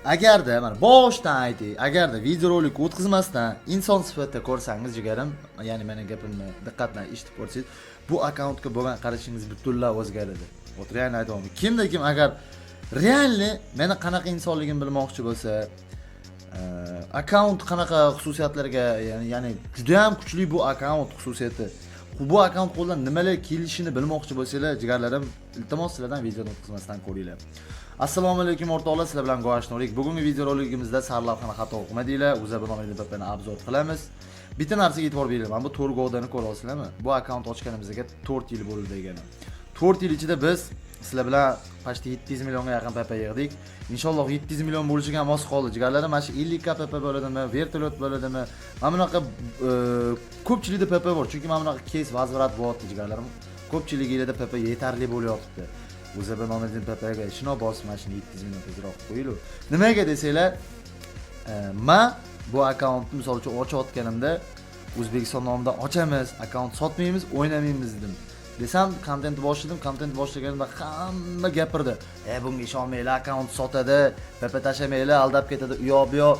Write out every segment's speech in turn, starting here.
agarda mana boshdan aytay, agarda videorolik o'tkazmasdan inson sifatida ko'rsangiz jigarim, ya'ni meni gapimni diqqat bilan eshitib ko'rsangiz, bu akkauntga bo'lgan qarashingiz butunlay o'zgaradi. O'tirgan aytaman. Kimda kim agar realni meni qanaqa insonligimni bilmoqchi bo'lsa, akkaunt qanaqa xususiyatlarga, ya'ni juda ham kuchli bu akkaunt xususiyati. Bu akkaunt qo'ldan nimalar kelishini bilmoqchi bo'lsanglar, jigarlarim, iltimos sizlardan videoni o'tkazmasdan ko'ringlar. Assalomu alaykum o'rtoqlar, sizlar bilan Go'ashnorik. Bugungi videoroligimizda sarlavhani xato o'qimadinglar, o'zabinomli papani obzor qilamiz. Bitta narsaga e'tibor beringlar. Mana bu to'rgovdani ko'ra olasizlarmi? Bu akkaunt ochganimizga 4 yil bo'ldi degani. 4 yil ichida biz sizlar bilan pashti 700 millionga yaqin papa yig'dik. Inshaalloh 700 million bo'lishiga mos qoldi. Jigarlarim, mana shu 50 k papa bo'ladimi, vertolyot bo'ladimi? Mana bunaqa ko'pchilikda papa bor. Chunki mana bunaqa kes vazvirat bo'lyapti jigarlarim. Ko'pchiligida papa yetarli bo'lyapti. O'zi nomidin papaga shino bosib mashina 700 million tezroq qo'yilib. Nimaga desanglar, men bu akkauntni misol uchun ochayotganimda O'zbekiston nomidan ochamiz, akkaunt sotmaymiz, o'ynamaymiz dedim. Desam, kontent boshlaganimda hamma gapirdi. Bunga ishonmanglar, akkaunt sotadi, papa tashamanglar, aldab ketadi, u yoq bu yoq.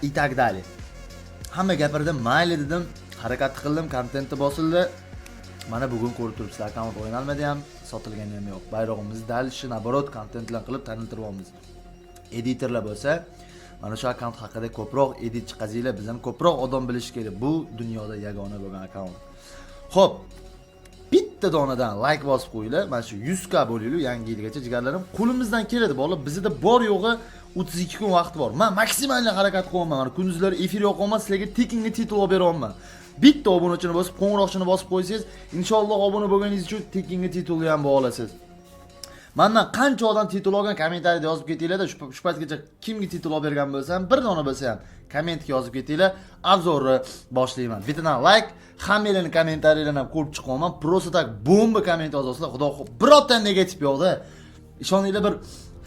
Itagdali. Hamma gapirdi, mayli dedim, harakat qildim, kontentni bosildi. Mana bugun ko'rib turibsizlar, akkaunt o'ynalmadi ham, sotilgani ham yo'q. Bayrog'imiz dal shu naborot kontentlar qilib taniltiryapmiz. Editorlar bo'lsa, mana shu akkaunt haqida ko'proq edit chiqazinglar, biz ham ko'proq odam bilish kerak. Bu dunyoda yagona bo'lgan akkaunt. Xo'p, bitta donadan like bosib qo'yinglar. Mana shu 100 k bo'linglar yangi yilgacha jigarlarim. Qo'limizdan keladi, bola. Bizda bor yo'g'i 32 kun vaqt bor. Men maksimal harakat qilaman. Mana kunduzlari efir yo'qolmas, sizlarga tekinga titul olib beraman. Bitta obunachini bosib, qo'ng'iroqchini bosib qo'ysangiz, inshaalloh obuna bo'lganingiz uchun tekinga titulni ham olasiz. Mendan qancha odam titul olgan kommentariyada yozib ketinglar-da, shu paytgacha kimga titul olib bergan bo'lsam, bir dona bo'lsa ham kommentga yozib ketinglar, obzorni boshlayman. Bittadan like, hammanglarning kommentariyalarini ham ko'rib chiqaman. Просто tak bomba komment yozasizlar. Xudo xo'p, birorta negativ yo'qda. Ishoninglar, bir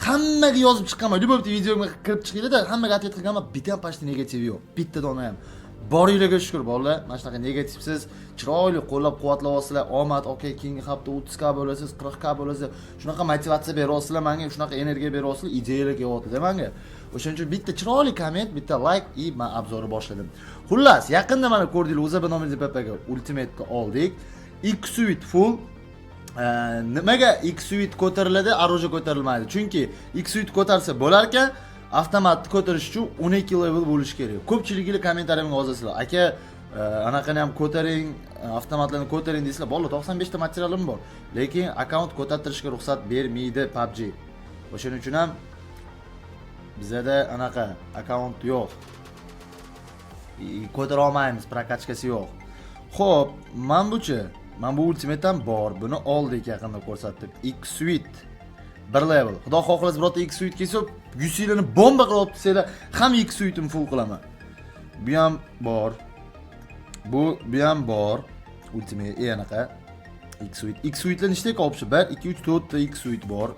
hammaga yozib chiqaman. Любой videoga kirib chiqinglar-da, hammaga atlet qilganman, bitta ham pashti negativ yo'q. Bitta dona ham. Boringlarga shukr bolalar. Mana shunaqa negativsiz, chiroyli qo'llab-quvvatlayapsizlar. Omad, okey, keyingi hafta 30 k bo'lasiz, 40 k bo'lasiz. Shunaqa motivatsiya beryapsizlar menga, shunaqa energiya beryapsizlar, ideyalar kelyapti menga. O'shaning uchun bitta chiroyli komment, bitta like и men obzorni boshladim. Xullas, yaqinda mana ko'rdinglar, o'zabinomli papaga ultimate'ni oldik. X-Suite full. Nimaga X-Suite ko'tariladi, Aroja ko'tarilmaydi? Chunki X-Suite ko'tarsa bo'lar ekan, avtomatni ko'tarish uchun 12 level bo'lish kerak. Ko'pchiliklar kommentariyamga yozasizlar. Aka, anaqani ham ko'taring, avtomatlarni ko'taring deysizlar. Bo'ldi, 95 ta materialim bor. Lekin akkaunt ko'tartirishga ruxsat bermaydi PUBG. O'shaning uchun ham bizda anaqa akkaunt yo'q. Ko'tara olmaymiz, prokachkasi yo'q. Xo'p, men bu ultimate ham bor. Buni oldik, yaqinda ko'rsatdik. X-Suite 1 level. Xudo xohlasa birorta X-Suite kelsa, 100 yilni bomba qilib desanglar, ham X-Suite'ni full qilaman. Bu ham bor. Bu ham bor. Ultimate anaqa X-Suite. X-Suite'lar nechta option? 1, 2, 3, 4 ta X-Suite bor.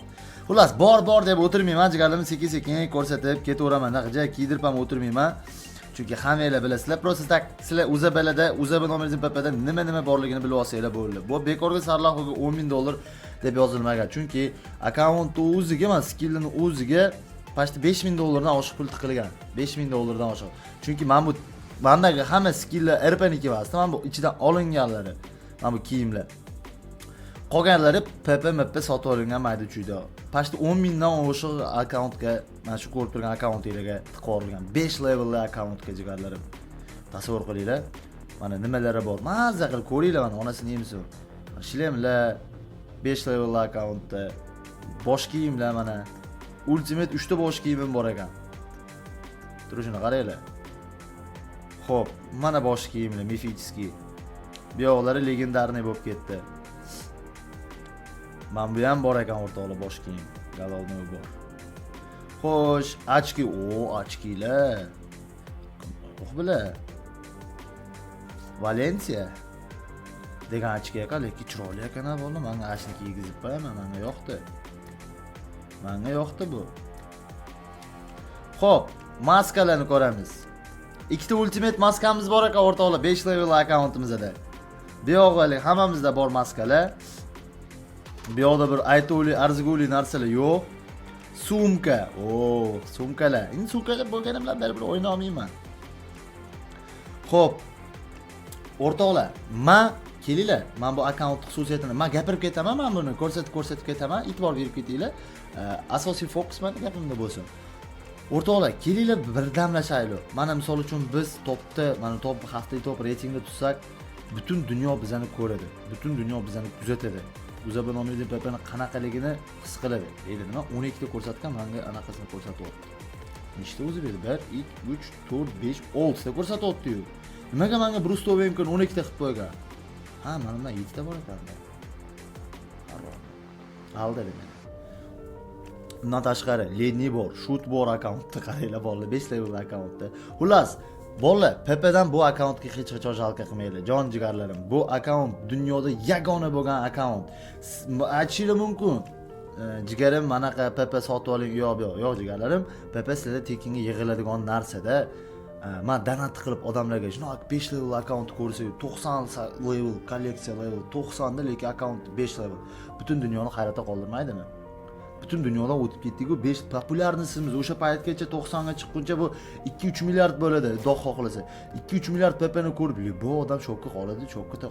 Xullas, bor deb o'tirmayman, jigarlarimni sekin-sekin ko'rsatib ketaveraman. Naqaja kiydirib ham o'tirmayman. Chunki hammanglar bilasizlar, просто tak sizlar o'zabinomli papada nima borligini bilib olsanglar bo'ldi. Bu bekorga sarlavhaga 10 ming dollar deb yozilmagan. Chunki akkauntni o'ziga, mana skillini o'ziga pashti 5 ming dollardan oshiq pul tiqilgan. 5 ming dollardan oshiq. Chunki mendagi hamma skilllar RP-niki emas, mana bu ichidan olinganlari. Mana bu kiyimlar. Qolganlari PP sotib olingan mayda-chuyda. Pashti 10 mingdan oshiq akkauntga, mana shu ko'rib turgan akkauntingizga tiqib olingan 5 levelli akkauntga jigarlarim. Tasavvur qilinglar. Mana nimalari bor. Mazza qilib ko'ringlar, mana onasini yemisin. Shlemlar 5 levelli akkauntda. Bosh kiyimlar mana. Ultimate 3 ta bosh kiyimim bor ekan. Turishini qaranglar. Xo'p, mana bosh kiyimlar mifический. Bu yo'qlari legendarniy bo'lib ketdi. Men bu ham bor ekan o'rtoqlar, bosh kiyim. Galolnoy bor. Xo'sh, ochki, ochkilar. O'xbilar. Valensiya degan ochki ekan, lekin chiroyli ekan, bola. Menga ashni kiygizib qo'yaman, menga yoqdi. Menga yoqdi bu. Xo'p, maskalarni ko'ramiz. Ikkita ultimate maskamiz bor ekan o'rtoqlar, 5 level akkauntimizda. Bu yo'g'ali hammamizda bor maskalar. Bu yoqda bir aytuvli, arziguli narsalar yo'q. Sumka. Sumkalar. Endi sumkalar bo'lganim bilan baribir o'yna olmayman. Xo'p. O'rtoqlar, kelinglar. Men bu akkaunt xususiyatini gapirib ketaman, men buni ko'rsatib ketaman. E'tibor berib ketinglar. Asosiy fokus menda gapimda bo'lsin. O'rtoqlar, kelinglar birdamlashaylik. Mana misol uchun biz top haftalik top reytingda tutsak, butun dunyo bizani ko'radi. Butun dunyo bizani kuzatadi. Uzabonomizning Pepani qanaqaligini his qiladi. Deydi nima? 12 ta ko'rsatgan, menga anaqasini ko'rsatyapti. Nechta o'zi berdi? 1 2 3 4 5 6 ta ko'rsatyapti-yu. Nimaga menga Brustovenkin 12 ta qilib qo'ygan? Ha, mana bundan 7 ta bor ekan-da. Aldadi meni. Bundan tashqari Ledni bor, Shoot bor akkauntda qaranglar bolalar, 5 level akkauntda. Xullas, bolalar Pepedan bu akkauntga hech qachon jalqa qilmaydi. Jon jigarlarim, bu akkaunt dunyoda yagona bo'lgan akkaunt. Aytishim mumkin. Jigarim manaqa Pepe sotib oling, yo'q jigarlarim. Pepe sizlarda tekinga yig'iladigan narsada. Men donat qilib odamlarga shunaqa 5 level akkaunt ko'rsangiz, 90 level, kolleksiya level, 90 da lekin akkaunt 5 level. Butun dunyoni hayratda qoldirmaydimi? Butun dunyoda o'tib ketdik-ku, 5 populyarnisimiz o'sha paytgacha 90 ga chiqquncha bu 2-3 milliard bo'ladi, xudo xohlasa. 2-3 milliard Pepani ko'rib, bu odam shokka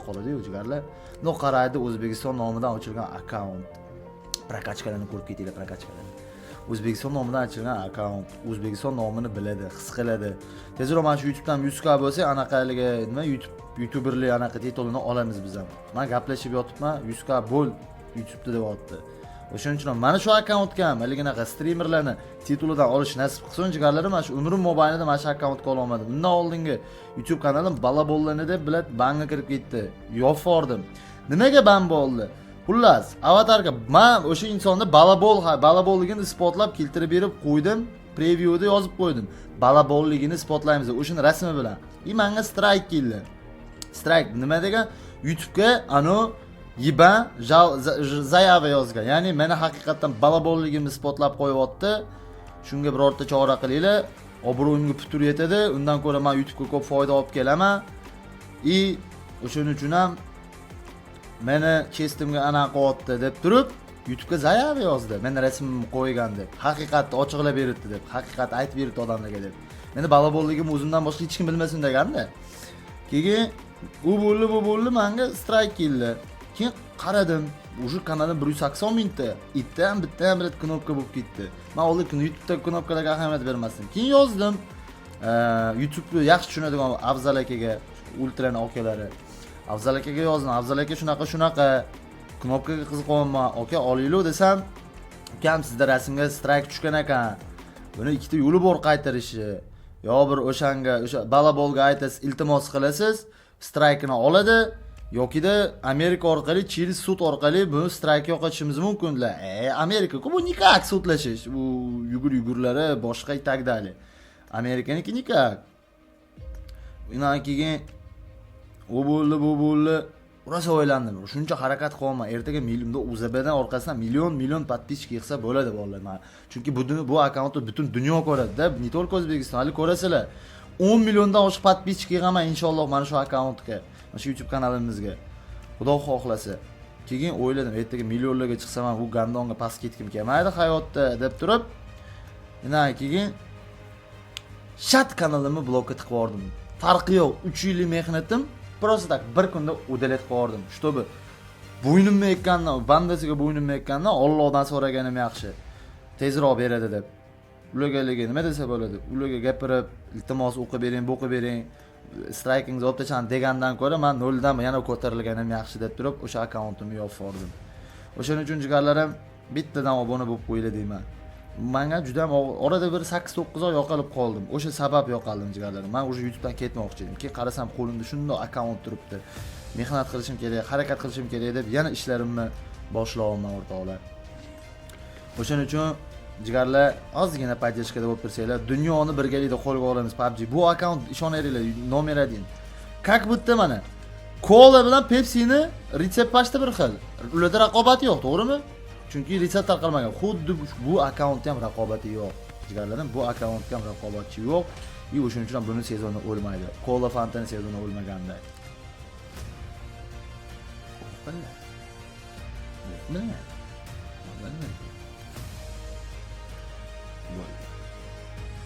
qoladi-yu jigarlar. No qaraydi, O'zbekiston nomidan ochilgan akkaunt. Prakachkalarni ko'rib ketinglar, prakachkalarni. O'zbekiston nomidan ochilgan akkaunt, O'zbekiston nomini biladi, his qiladi. Tezroq mana shu YouTubedan 100 k bo'lsa, anaqaligi nima YouTuberlik anaqa titulini olamiz biz ham. Men gaplashib yotibman, 100 k bo'l YouTubeda deyapti. O'shaning uchun mana shu akkauntga ham haliginaqa streamerlarni titulidan olish nasib qilsin jigarlarim, mana shu umrim mobaynida mana shu akkauntga ola olmadim. Undan oldingi YouTube kanalim balabollarni deb bilat banga kirib ketdi. Yo'fordim. Nimaga ban bo'ldi? Xullas, avatarga men o'sha insonni balabolligini isbotlab keltirib berib qo'ydim, previewda yozib qo'ydim. Balabolligini isbotlaymiz o'shini rasmi bilan. Menga strike keldi. Strike nima degan? YouTube'ga Yiba zayava yozgan. Ya'ni meni haqiqatan balabolligimni isbotlab qo'yibdi. Shunga birorta chora qilinglar. Obro'yimga putur yetadi. Undan ko'ra men YouTube'ga ko'p foyda olib kelaman. O'shuning uchun ham meni chestimga anaqa qilyapti deb turib, YouTube'ga zayava yozdi. Meni rasmimni qo'ygan deb. Haqiqatni ochiqlab berdi deb. Haqiqatni aytib berdi odamlarga deb. Meni balabolligim o'zimdan boshqa hech kim bilmasin deganda. Keyin u bo'ldi, menga strike keldi. Keyin qaradim, o'sha kanalda 180 mingta, bitta ham bilet knopka bo'lib ketdi. Men oldin YouTube'da knopkalarga ahamiyat bermasdim. Keyin yozdim. YouTube'ni yaxshi tushunadigan Afzal akaga, ultrani okalari. Afzal akaga yozdim. Afzal aka shunaqa knopkaga qiziqyapman. Aka olinglar desam, ukam sizda rasmga strike tushgan ekan. Buni ikkita yo'li bor qaytarishi. Yo bir o'sha balabolga aytasiz, iltimos qilasiz, strike'ni oladi. Yoki-da Amerika orqali, Chili sud orqali buni strike yo'qotishimiz mumkinlar. Amerika-ku bu nikak sudlashish. Bu yugurlari boshqa и так далее. Amerikaniki nikak. Undan keyin bu bo'ldi. Rosa o'ylandim. Shuncha harakat qilaman. Ertaga millionda UZBdan orqasidan million подписчик yig'sa bo'ladi bolalar. Chunki bu akkauntni butun dunyo ko'radi-da, не только O'zbekiston, hali ko'rasizlar. 10 milliondan oshiq подписчик yig'aman inshaalloh mana shu akkauntga. Mana shu YouTube kanalimizga. Xudo xohlasa. Keyin o'yladim, ertaga millionlarga chiqsam ham bu gandonga pas ketkim kelmaydi hayotda deb turib, keyin shat kanalimni blokka tiqib yubordim. Farqi yo'q, 3 yillik mehnatim просто так bir kunda udalet qilib yubordim. Shtobi bo'ynimni ekkandan, bandasiga bo'ynimni ekkandan Allohdan so'raganim yaxshi. Tezroq beradi deb. Ularga nima desa bo'ladi? Ularga gapirib, iltimos o'qib bering, o'qib bering. Strikingiz olib tashlang degandan ko'ra men noldan yana ko'tarilganim yaxshi deb turib o'sha akkauntimni yopib yubordim. O'shaning uchun jigarlarim bittadan obuna bo'lib qo'yinglar deyman. Menga juda ham orada bir 8-9 oy yo'qolib qoldim. O'sha sabab yo'qoldim jigarlarim. Men o'sha YouTube'dan ketmoqchi edim. Keyin qarasam qo'limda shundoq akkaunt turibdi. Mehnat qilishim kerak, harakat qilishim kerak deb yana ishlarimni boshlayapman o'rtoqlar. O'shaning uchun jigarlar ozgina podдержкада bo'lib tursanglar, dunyoni birgalikda qo'lga olamiz PUBG. Bu akkaunt ishonaveringlar, nomer 1. Как будто mana Cola bilan Pepsi'ni retsept pashta bir xil. Ularda raqobat yo'q, to'g'rimi? Chunki retsept tarqalmagan. Xuddi bu akkauntda ham raqobati yo'q. Jigarlarim, bu akkauntda ham raqobatchi yo'q. O'shuning uchun buni sezoni o'lmaydi. Cola Fantani sezoni o'lmaganda. Bilmayman.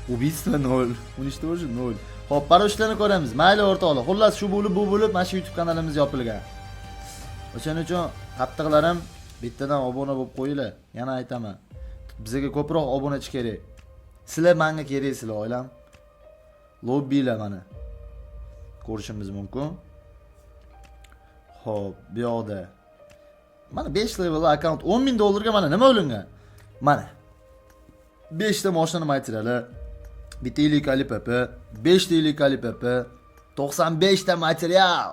Убийство 0. Уничтожить 0. Xo'p, paroshlarni ko'ramiz. Mayli o'rtoqlar. Xullas shu bo'lib, bu bo'lib, mana shu YouTube kanalimiz yopilgan. O'shaning uchun qattiqlarim bittadan obuna bo'lib qo'yinglar. Yana aytaman. Bizga ko'proq obunachi kerak. Sizlar menga keraksizlar, oilam. Lobbiylar mana. Ko'rishimiz mumkin. Xo'p, bu yoqda mana 5 level account $10,000 ga mana nima olingan? Mana 5 ta mashina materiali, bitta ilikali pepe, 5 ta ilikali pepe, 95 ta material,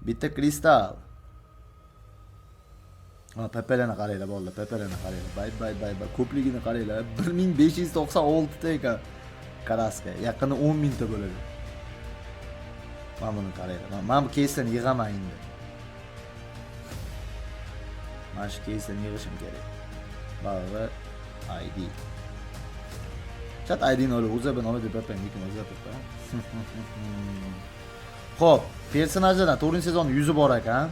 bitta kristal. Ha, pepelarni qaranglar bolalar, pepelarni qaranglar. Bay. Ko'pligini qaranglar. 1596 ta ekan. Karaska, yaqinda 10,000 ta bo'ladi. Mana buni qaranglar. Men bu keysdan yig'aman endi. Mana shu keysdan yig'ishim kerak. Bari ID. Chat ID'ni olib o'zabini olib deb aytaymi, lekin o'zab aytay. Xo'p, personajlardan 4-sezon yuzi bor ekan.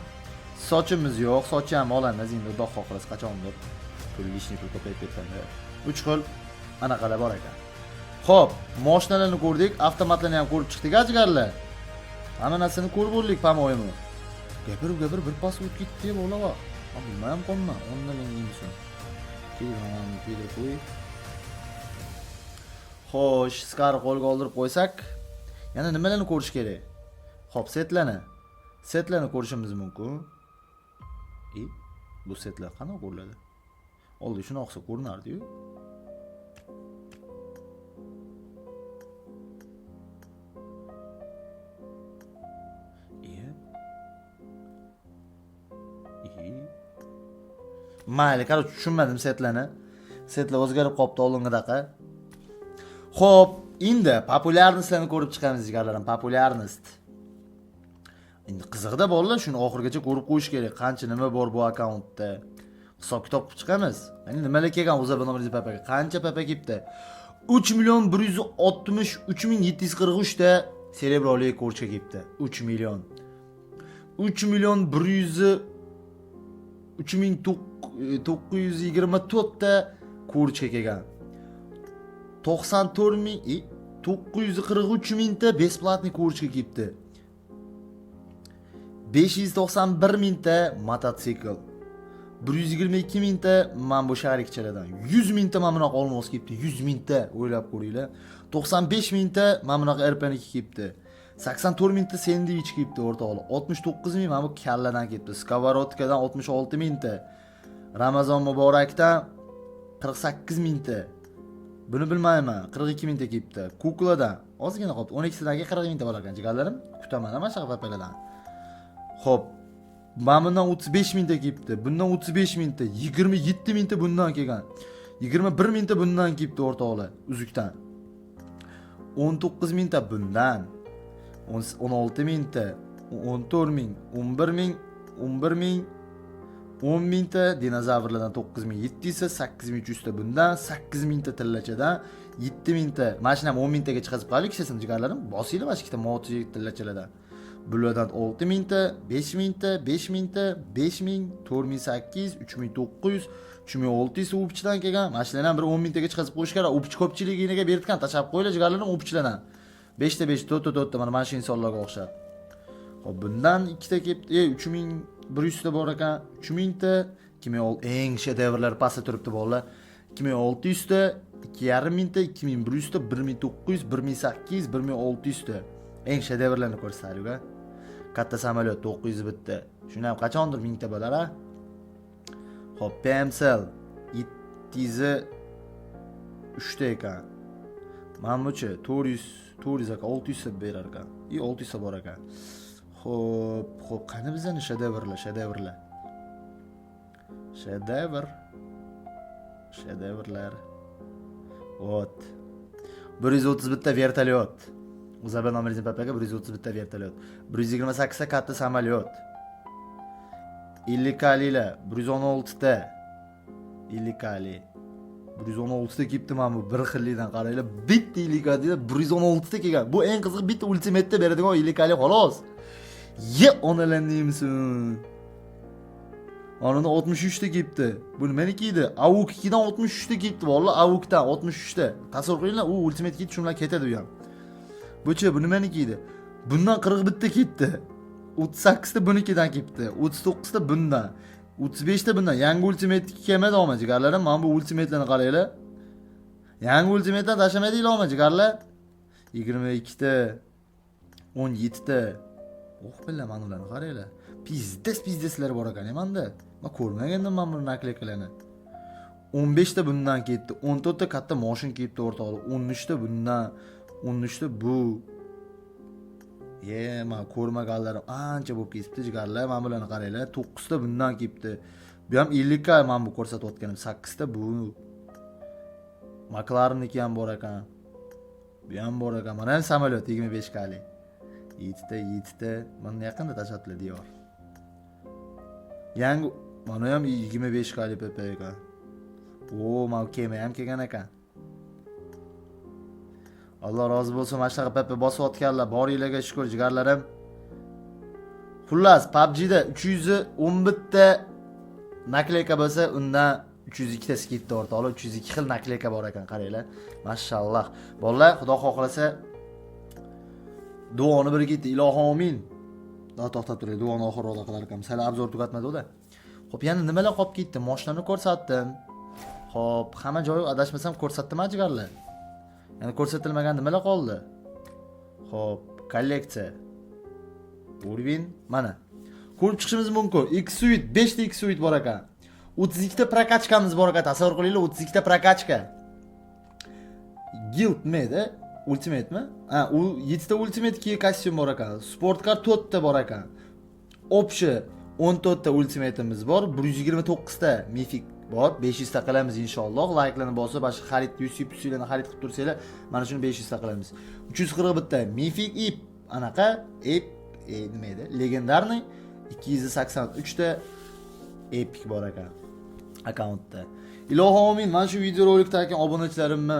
Sochimiz yo'q, sochni ham olamiz endi xudo xohlasa qachondir. Pulishni ko'payib ketganda 3 xil anaqalar bor ekan. Xo'p, mashinalarni ko'rdik, avtomatlarni ham ko'rib chiqdik, ajigarlar. Hamma narsani ko'rib bo'ldik, pamoyimi. Gapirib bir pas o'tib ketdi deb o'ylab. Men bilmayman qolma, ondan menga keling, qo'y. Xo'sh, skar qo'lga oldirib qo'ysak, yana nimalarni ko'rish kerak? Xo'p, setlarni ko'rishimiz mumkin. Bu setlar qanaqa ko'riladi? Oldi shuni o'xsa ko'rinardi-yu. Mayli, qara tushunmadim setlarni. Setlar o'zgarib qopti oldingidaqa. Xo'p, endi populyarnostlarni ko'rib chiqamiz jigarlarim, populyarnost. Endi qiziqda bolalar, shuni oxirgacha ko'rib qo'yish kerak. Qancha nima bor bu akkauntda. Hisob kitob qilib chiqamiz. Endi nimalar kelgan o'zabon nomeringiz papaga? Qancha papa kelibdi? 3,163,743 ta serebroli ko'rcha kelibdi. 3,924 ta ko'rcha kelgan. 94,943 mingta besplatniy ko'rcha kelibdi. 591 mingta mototsikl. 122 mingta mana bu sharikchalardan. 100 mingta mana bunaqa olmos kelibdi. 100 mingta o'ylab ko'ringlar. 95 mingta mana bunaqa RP2 kelibdi. 84 mingta sendvich kelibdi o'rtoqlar. 69 ming mana bu kalladan kelibdi. Skavorotkadan 66 mingta. Ramazon muborakdan 48 mingta. Buni bilmayman. 42 mingta kelibdi. Kukladan ozgina qolibdi. 12 tadan 40 mingta bo'lar ekan, jigarlarim. Kutaman mana shu papalardan. Xo'p, mana bundan 35 mingta kelibdi. Bundan 35 mingta, 27 mingta bundan kelgan. 21 mingta bundan kelibdi o'rtoqlar, uzukdan. 19 mingta bundan. 16 mingta, 14 ming, 11 ming, 11 ming, 10 mingta dinozavrlardan 9700, 8300 ta bundan, 8 mingta tillachadan, 7 mingta. Mashina ham 10 mingtaga chiqazib qo'yaylik, sesini jigarlarim. Bosinglar mana shu ikkita moti tillachalardan. Bulardan 6 mingta, 5 mingta, 5 mingta, 5 ming, 4800, 3900, 3600 o'pchidan kelgan. Mashinalar ham bir 10 mingtaga chiqazib qo'yish kerak. O'pchi ko'pchiligiga bertgan, tashab qo'yinglar jigarlarim o'pchilardan. 5 ta 5, 4 ta mana shu insonlarga o'xshab. Xo'p, bundan 2 ta kelibdi. 3100 ta bor ekan. 3000 ta, 2000 eng shedevrlar pastda turibdi bolalar. 2600 ta, 2,5 mingta, 2100 ta, 1900, 1800, 1600 ta. Eng shedevrlarni ko'rsatadilar. Katta samolyot 900 bitta. Shuni ham qachondir mingta bo'lar a? Xo'p, PMCL 703 ta ekan. Mambuchi 400 aka 600 ta berar ekan. 600 ta bor ekan. Xo'p, qani bizning shedevrlar. Shedevrlar. Ot. 130 bitta vertolyot. O'zabon nomeringizni papaga 130 bitta vertolyot. 128 ta katta samolyot. 50 kalilar 116 ta. 50 kali. 116 ta kelibdi mana bu bir xillikdan qaranglar. Bitta 50 kalilar 116 ta kelgan. Bu eng qiziq bitta ultimatda beradigan 50 kali xolos. Ye onalarni yemisin. Onini 63 ta kelibdi. Bu nimaniki edi? Avuk 2 dan 63 ta kelibdi. Vallahi Avukdan 63 ta. Tasavvur qilinglar, u ultimate kit shu bilan ketadi bu ham. Bu-chi, bu nimaniki edi? Bundan 41 ta ketdi. 38 ta bunikidan kelibdi. 39 ta bundan. 35 ta bundan. Yangi ultimate kelmadi omma jigarlarim. Mana bu ultimatelarni qaranglar. Yangi ultimatedan tashlamadinglar omma jigarlar. 22 ta, 17 ta. Oh billah, mana ularni qaranglar. Pizdeslar bor ekan menda. Men ko'rmagandim men buni nakleykalarni. 15 ta bundan ketdi. 14 ta katta mashin kelibdi o'rtoqlar. 13 ta bundan, 13 ta bu. Men ko'rmaganlarim ancha bo'lib ketibdi jigarlar. Men bularni qaranglar. 9 ta bundan kelibdi. Bu ham 50 ka men bu ko'rsatayotganim. 8 ta bu. McLaren'niki ham bor ekan. Bu ham bor ekan. Mana ham samolyot 25 kalik. 7 ta. Mana yaqinda tashladilar diyor. Yangi mana ham 25 kali pepe ekan. Mana kema ham kelgan ekan. Alloh rozi bo'lsin, mana shunaqa pepe bosayotganlar. Boringlarga shukr jigarlarim. Xullas, PUBG'da 311 ta nakleyka bo'lsa, undan 302 ta skipda o'rtoqlar. 302 xil nakleyka bor ekan, qaranglar. Mashalloh. Bolalar, Xudo xohlasa duoni birga ketdi. Ilohi amin. To'xtab turing, duoni oxirroqda qilar ekanmiz. Hali obzor tugatmadi-da. Xo'p, yana nimalar qolib ketdi? Mashinani ko'rsatdim. Xo'p, hamma joyi adashmasam ko'rsatdim jigarlar. Yana ko'rsatilmagan nimalar qoldi? Xo'p, kolleksiya. Urbin, mana. Ko'rib chiqishimiz mumkin. X-Suite, 5 ta X-Suite bor ekan. 32 ta prokachkamiz bor ekan. Tasavvur qilinglar, 32 ta prokachka. Guild nima? Ultimate mi? U 7 ta Ultimate ki kostyum bor ekan. Sportkar 4 ta bor ekan. Option 14 ta Ultimate'imiz bor. 129 ta Mythic bor. 500 ta qilamiz inshaalloh. Like'larni bosib, boshqa xarid UC+'larni xarid qilib tursanglar, mana shuni 500 ta qilamiz. 341 ta Mythic ip, anaqa ip nima edi? Legendarniy 283 ta epic bor ekan akkauntda. Ilohi amin. Mana shu videorolikdagi obunachilarimni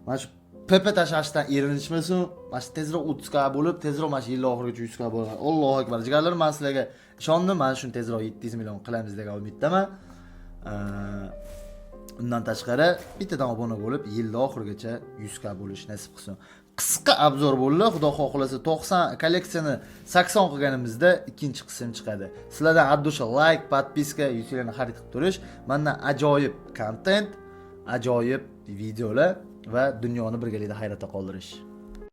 mana shu Pepe tashlashdan erinishmasin. Mana shu tezroq 30 ka bo'lib, tezroq mana shu yil oxirigacha 100 ka bo'ladi. Allohu akbar. Jigarlarim, men sizlarga ishondim. Mana shuni tezroq 700 million qilamiz degan umiddaman. Undan tashqari bittadan obuna bo'lib, yil oxirigacha 100 ka bo'lish nasib qilsin. Qisqa obzor bo'ldi. Xudo xohlasa 90 kolleksiyani 80 qilganimizda ikkinchi qism chiqadi. Sizlardan addusha like, podpiska, YouTube'ni xarid qilib turish, mendan ajoyib kontent, ajoyib videolar va dunyoni birgalikda hayratda qoldirish.